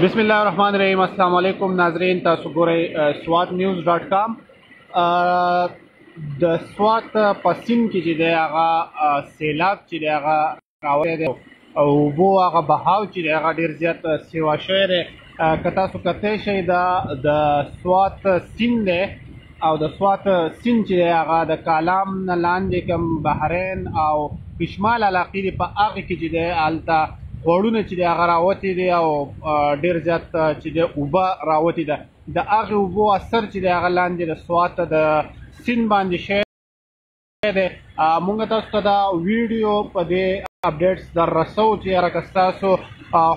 بسم الله الرحمن الرحیم. السلام علیکم ناظرین، تاسو ګورئ swatnews.com. د سوات په سیند کې چې دی هغه سیلاب چې دی هغه راوتی دی او اوبو هغه بهاو چې دی هغه ډېر زیات سیوا شوی دی. که تاسو کتی شئ د سوات سیند دی او د سوات سیند چې دی هغه د کالام نه لاندې کوم بحرین او پشمال علاقې دي، په هغې کې چې دی هلته غوړونه چې دی هغه راوتي دي او ډېر زیات چې دی اوبه راوتي ده. د هغې اوبو اثر چې دی هغه لاندې د سوات د سیند باندې شوی دی. مونږ تاسو ته دا ویډیو په دې اپډیټس در رسو چې یاره که ستاسو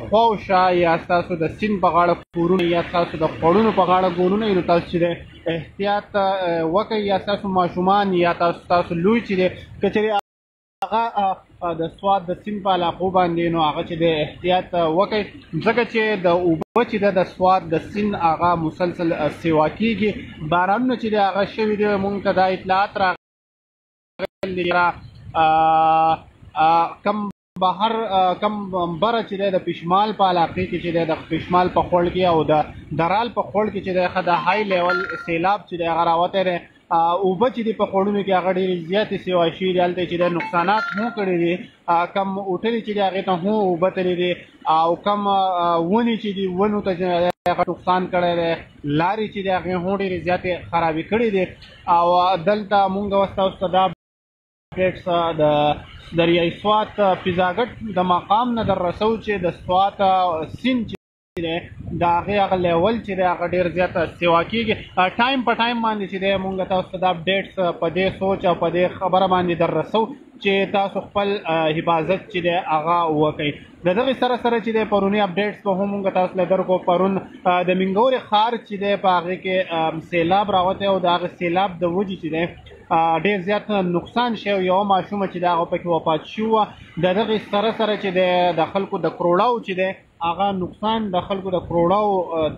خواوشا یا ستاسو د سیند په غاړه کورونه یا ستاسو د خوړونو په غاړه ګورونه وي، نو تاسو چې دی احتیاط وکئ، یا ستاسو ماشومان یا تاسو لوی چې دی که چېرې هغه د سوات د سیند په علاقو باندې، نو هغه چې د احتیاط وکړئ، ځکه چې د اوبه چې ده د سوات د سیند هغه مسلسل سیوا کېږي. بارانونه چې دی هغه شوي دي، مونږ ته دا اطلاعات راغلي کم بهر کم بره چې دی د پشمال په علاقې کې چې دی د پشمال په خوړ کې او د درال په خوړ کې چې دی ښه د های لیول سیلاب چې دی هغه راوتی دی. اوبه چې دي په خوړونو کې هغه ډېرې زیاتې سیوا شوي دي، هلته چې د نقصانات هم کړي دي، کم هوټلې چې دي هغې ته هم اوبه تللي دي او کم ونې چې دي ونو ته هغه نقصان کړی دی، لارې چې دي هغې هم ډېرې زیاتې خرابې کړي دي. او دلته مونږ اوس تاسو ته دا اپډیټس د دریای سوات پیزاګټ د مقام نه در رسو چې د سوات سیند د هغې هغه لیول چې دی هغه ډېر زیات سیوا کېږي. ټایم په ټایم باندې چې دی مونږ تاسو ته د اپډیټس په دې سوچ او په دې خبره باندې در رسو چې تاسو خپل حفاظت چې دی هغه وکئ. د دغې سره سره چې دی پرونی اپډیټس به هم مونږ تاسو له درکو. پرون د منګورې ښار چې دی په هغې کې سیلاب راوتی او د هغې سیلاب د وجې چې دی ډېر زیات نقصان شوی، یوه ماشومه چې دی هغه پکې وفات شوي وه. د دغې سره سره چې دی د خلکو د کروړاو چې دی هغه نقصان د خلکو د کروړاو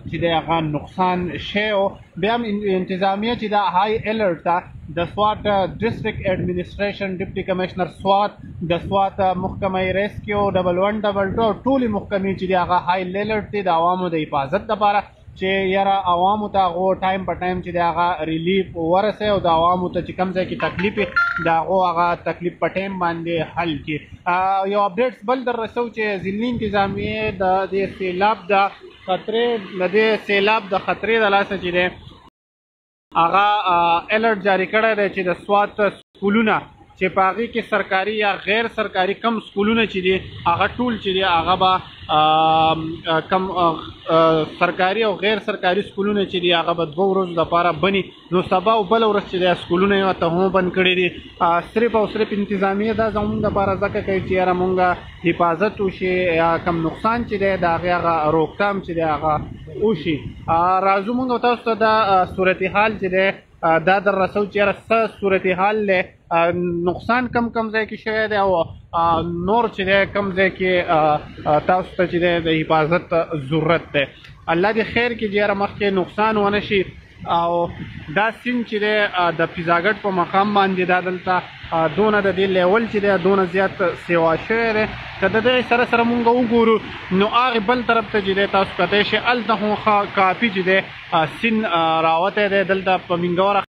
چې دی هغه نقصان شوی و. بیا هم انتظامیه چې دا های الرټ ده، د سوات ډسټرکټ ایډمنسټریشن ډپټي کمشنر سوات، د سوات محکمه ریسکیو 1122 ټولې محکمې چې دی هغه های الرټ دي د عوامو د حفاظت لپاره چې یاره عوامو ته هغو ټایم په ټایم چې د هغه ریلیف ورسوي او د عوامو ته چې کوم ځای کې تکلیف وي د هغو هغه تکلیف په ټایم باندې حل کړي. یو اپډیټس بل در رسو چې ضمني انتظامیې د دې سیلاب د خطرې د لاسه چې دی هغه الرټ جاری کړی دی چې د سوات سکولونه چې په هغې کې سرکاري یا غیر سرکاري کم سکولونه چې دي هغه ټول چې دي هغه به کم سرکاري او غیر سرکاري سکولونه چې دي هغه به 2 ورځو دپاره بني. نو سبا او بله ورځ چې دی سکولونه یې ورته هم بند کړي دي. صرف او صرف انتظامیه دا زموږ دپاره ځکه کوي چې یاره مونږ حفاظت وشي یا کم نقصان چې دی د هغې هغه روکتام چې دی هغه وشي. راځو مونږ تاسو ته دا صورتحال چې دی دا در رسو چې یاره څه صورتحال دی، نقصان کم ځای کې شوی دی او نور چې دی کم ځای کې تاسو ته چې دی د حفاظت ضرورت دی. الله دې خیر کړي چې یاره مخکې نقصان ونه شي. او دا سیند چې دی د پیزاګټ په مقام باندې دا دلته دونه د دې لیول چې دی دونه زیات سیوا شوی دی. که د دغې سره سره مونږ وګورو نو هغې بل طرف ته چې دی تاسو کتی شئ هلته هم کافي چې دی سیند راوتی دی. دلته په منګوره